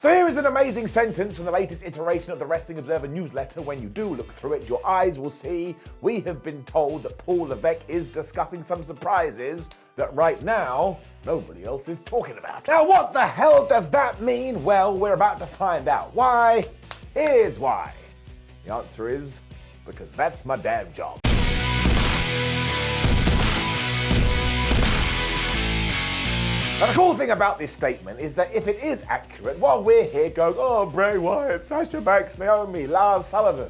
So here is an amazing sentence from the latest iteration of the Wrestling Observer newsletter. When you do look through it, your eyes will see we have been told that Paul Levesque is discussing some surprises that right now nobody else is talking about. Now what the hell does that mean? Well, we're about to find out. Why? Here's why. The answer is because that's my damn job. Now, the cool thing about this statement is that if it is accurate, while we're here going, oh, Bray Wyatt, Sasha Banks, Naomi, Lars Sullivan,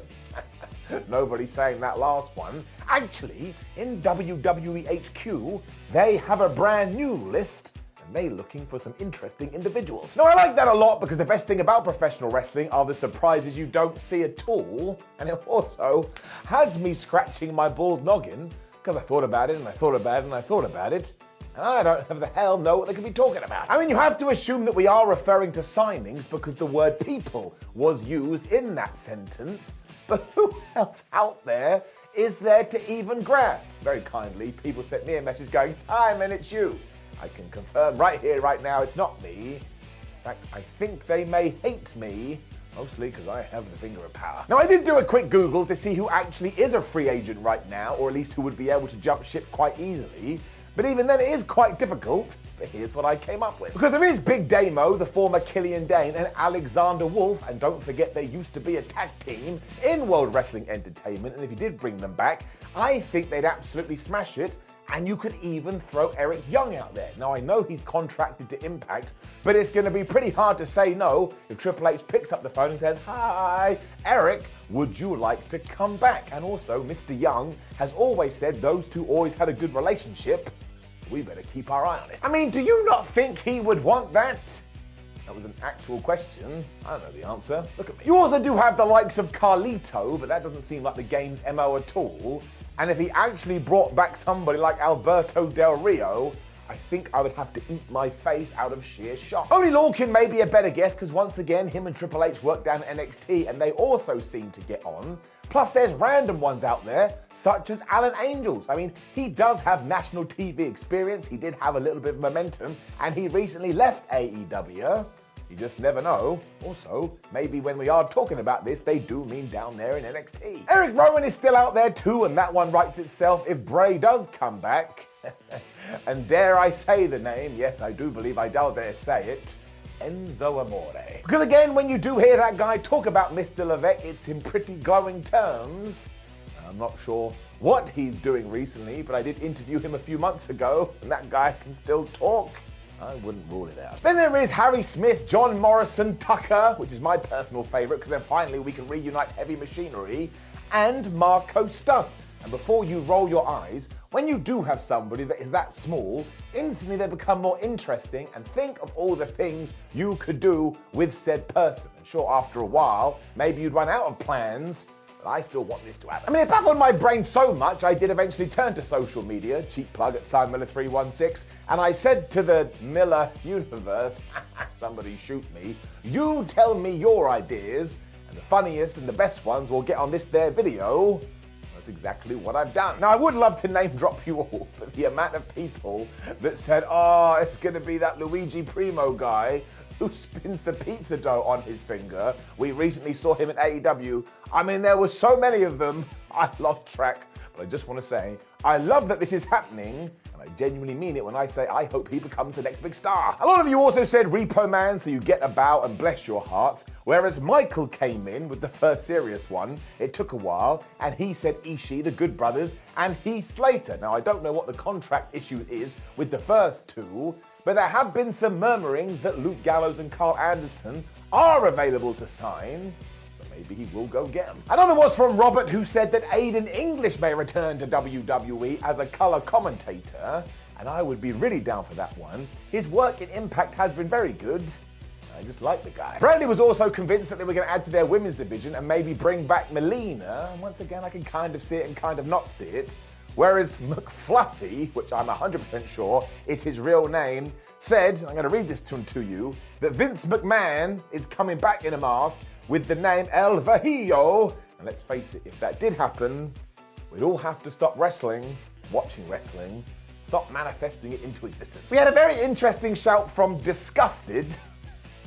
nobody's saying that last one. Actually, in WWE HQ, they have a brand new list and they're looking for some interesting individuals. Now, I like that a lot because the best thing about professional wrestling are the surprises you don't see at all. And it also has me scratching my bald noggin because I thought about it and I thought about it and I thought about it. I don't have the hell know what they could be talking about. I mean, you have to assume that we are referring to signings because the word people was used in that sentence. But who else out there is there to even grab? Very kindly, people sent me a message going, Simon, it's you. I can confirm right here, right now, it's not me. In fact, I think they may hate me, mostly because I have the finger of power. Now, I did do a quick Google to see who actually is a free agent right now, or at least who would be able to jump ship quite easily. But even then, it is quite difficult. But here's what I came up with. Because there is Big Damo, the former Killian Dane, and Alexander Wolf, and don't forget they used to be a tag team in World Wrestling Entertainment, and if you did bring them back, I think they'd absolutely smash it, and you could even throw Eric Young out there. Now, I know he's contracted to Impact, but it's going to be pretty hard to say no if Triple H picks up the phone and says, hi, Eric, would you like to come back? And also, Mr. Young has always said those two always had a good relationship. We better keep our eye on it. I mean, do you not think he would want that? That was an actual question. I don't know the answer. Look at me. You also do have the likes of Carlito, but that doesn't seem like the game's MO at all. And if he actually brought back somebody like Alberto Del Rio, I think I would have to eat my face out of sheer shock. Only Lorcan may be a better guess because once again, him and Triple H worked down NXT and they also seem to get on. Plus, there's random ones out there, such as Alan Angels. I mean, he does have national TV experience, he did have a little bit of momentum, and he recently left AEW. You just never know. Also, maybe when we are talking about this, they do mean down there in NXT. Eric Rowan is still out there too, and that one writes itself if Bray does come back. And dare I say the name, yes, I do believe I dare say it, Enzo Amore. Because again, when you do hear that guy talk about Mr. Levesque, it's in pretty glowing terms. I'm not sure what he's doing recently, but I did interview him a few months ago, and that guy can still talk. I wouldn't rule it out. Then there is Harry Smith, John Morrison, Tucker, which is my personal favorite, because then finally we can reunite Heavy Machinery, and Marco Stunt. And before you roll your eyes, when you do have somebody that is that small, instantly they become more interesting, and think of all the things you could do with said person. And sure, after a while, maybe you'd run out of plans, but I still want this to happen. I mean, it baffled my brain so much, I did eventually turn to social media, cheap plug at SimonMiller316, and I said to the Miller universe, somebody shoot me, you tell me your ideas, and the funniest and the best ones will get on this there video. That's exactly what I've done. Now, I would love to name drop you all, but the amount of people that said, oh, it's going to be that Luigi Primo guy who spins the pizza dough on his finger. We recently saw him at AEW. I mean, there were so many of them, I lost track. But I just want to say, I love that this is happening, and I genuinely mean it when I say I hope he becomes the next big star. A lot of you also said Repo Man, so you get a bow and bless your hearts, whereas Michael came in with the first serious one. It took a while, and he said Ishii, the Good Brothers, and Heath Slater. Now, I don't know what the contract issue is with the first two, but there have been some murmurings that Luke Gallows and Carl Anderson are available to sign. Maybe he will go get him. Another was from Robert, who said that Aiden English may return to WWE as a color commentator, and I would be really down for that one. His work in Impact has been very good. I just like the guy. Bradley was also convinced that they were going to add to their women's division and maybe bring back Melina. And once again, I can kind of see it and kind of not see it. Whereas McFluffy, which I'm 100% sure is his real name, said, I'm going to read this to you, that Vince McMahon is coming back in a mask with the name El Vajillo. And let's face it, if that did happen, we'd all have to stop watching wrestling, stop manifesting it into existence. We had a very interesting shout from Disgusted,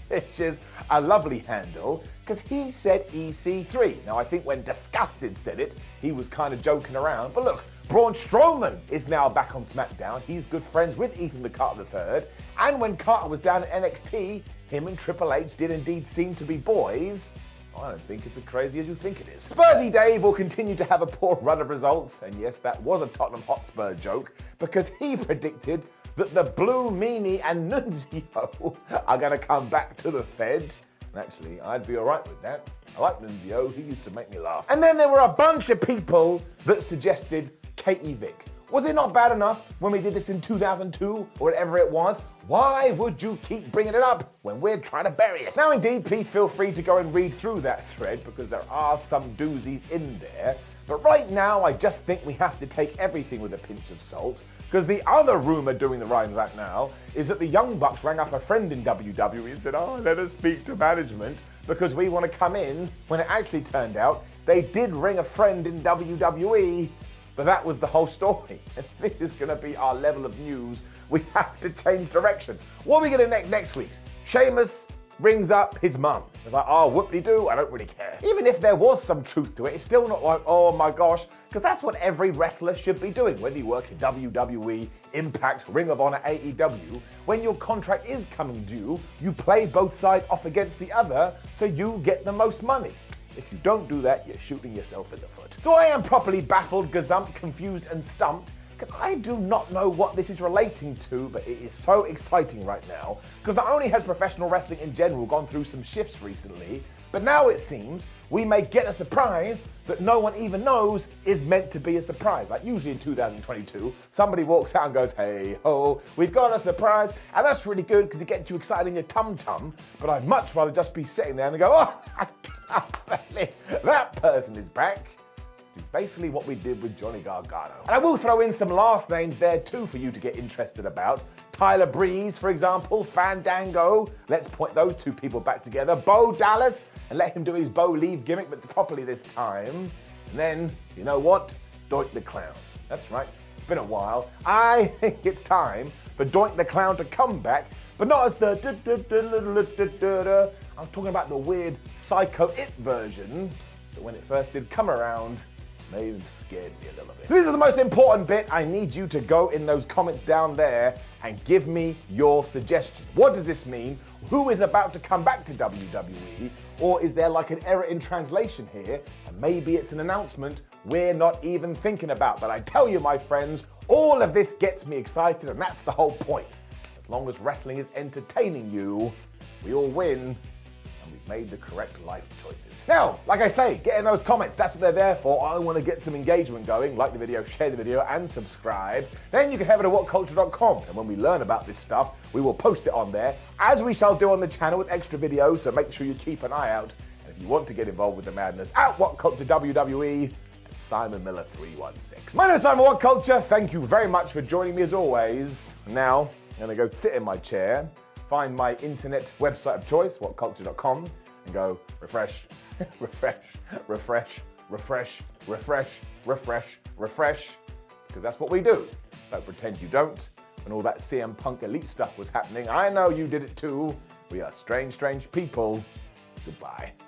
which is a lovely handle because he said EC3. Now, I think when Disgusted said it, he was kind of joking around. But look, Braun Strowman is now back on SmackDown. He's good friends with Ethan the Carter III. And when Carter was down at NXT, him and Triple H did indeed seem to be boys. I don't think it's as crazy as you think it is. Spursy Dave will continue to have a poor run of results. And yes, that was a Tottenham Hotspur joke because he predicted that the Blue Meanie and Nunzio are going to come back to the Fed. And actually, I'd be all right with that. I like Nunzio. He used to make me laugh. And then there were a bunch of people that suggested Katie Vick. Was it not bad enough when we did this in 2002 or whatever it was? Why would you keep bringing it up when we're trying to bury it? Now, indeed, please feel free to go and read through that thread because there are some doozies in there. But right now, I just think we have to take everything with a pinch of salt because the other rumor doing the rounds right now is that the Young Bucks rang up a friend in WWE and said, oh, let us speak to management because we want to come in, when it actually turned out they did ring a friend in WWE. But that was the whole story. And this is going to be our level of news. We have to change direction. What are we going to next week? Sheamus rings up his mum. It's like, oh, whoop-de-doo, I don't really care. Even if there was some truth to it, it's still not like, oh my gosh, because that's what every wrestler should be doing. Whether you work in WWE, Impact, Ring of Honor, AEW, when your contract is coming due, you play both sides off against the other so you get the most money. If you don't do that, you're shooting yourself in the foot. So I am properly baffled, gazumped, confused, and stumped, because I do not know what this is relating to, but it is so exciting right now, because not only has professional wrestling in general gone through some shifts recently, but now it seems we may get a surprise that no one even knows is meant to be a surprise. Like usually in 2022, somebody walks out and goes, hey ho, we've got a surprise, and that's really good because it gets you excited in your tum-tum, but I'd much rather just be sitting there and go, oh, I can't believe that person is back. Which is basically what we did with Johnny Gargano. And I will throw in some last names there too for you to get interested about. Tyler Breeze, for example, Fandango. Let's point those two people back together. Bo Dallas, and let him do his Bo Leave gimmick, but properly this time. And then, you know what? Doink the Clown. That's right, it's been a while. I think it's time for Doink the Clown to come back, but not as the I'm talking about the weird Psycho It version that when it first did come around, may have scared me a little bit. So this is the most important bit. I need you to go in those comments down there and give me your suggestion. What does this mean? Who is about to come back to WWE? Or is there like an error in translation here? And maybe it's an announcement we're not even thinking about. But I tell you, my friends, all of this gets me excited, and that's the whole point. As long as wrestling is entertaining you, we all win. Made the correct life choices. Now, like I say, get in those comments. That's what they're there for. I want to get some engagement going. Like the video, share the video, and subscribe. Then you can head over to whatculture.com. And when we learn about this stuff, we will post it on there, as we shall do on the channel with extra videos. So make sure you keep an eye out. And if you want to get involved with the madness, at WhatCulture WWE, and Simon Miller 316. My name is Simon WhatCulture. Thank you very much for joining me as always. Now, I'm going to go sit in my chair, find my internet website of choice, whatculture.com, and go refresh, refresh, refresh, refresh, refresh, refresh, refresh, because that's what we do. Don't pretend you don't. When all that CM Punk Elite stuff was happening, I know you did it too. We are strange, strange people. Goodbye.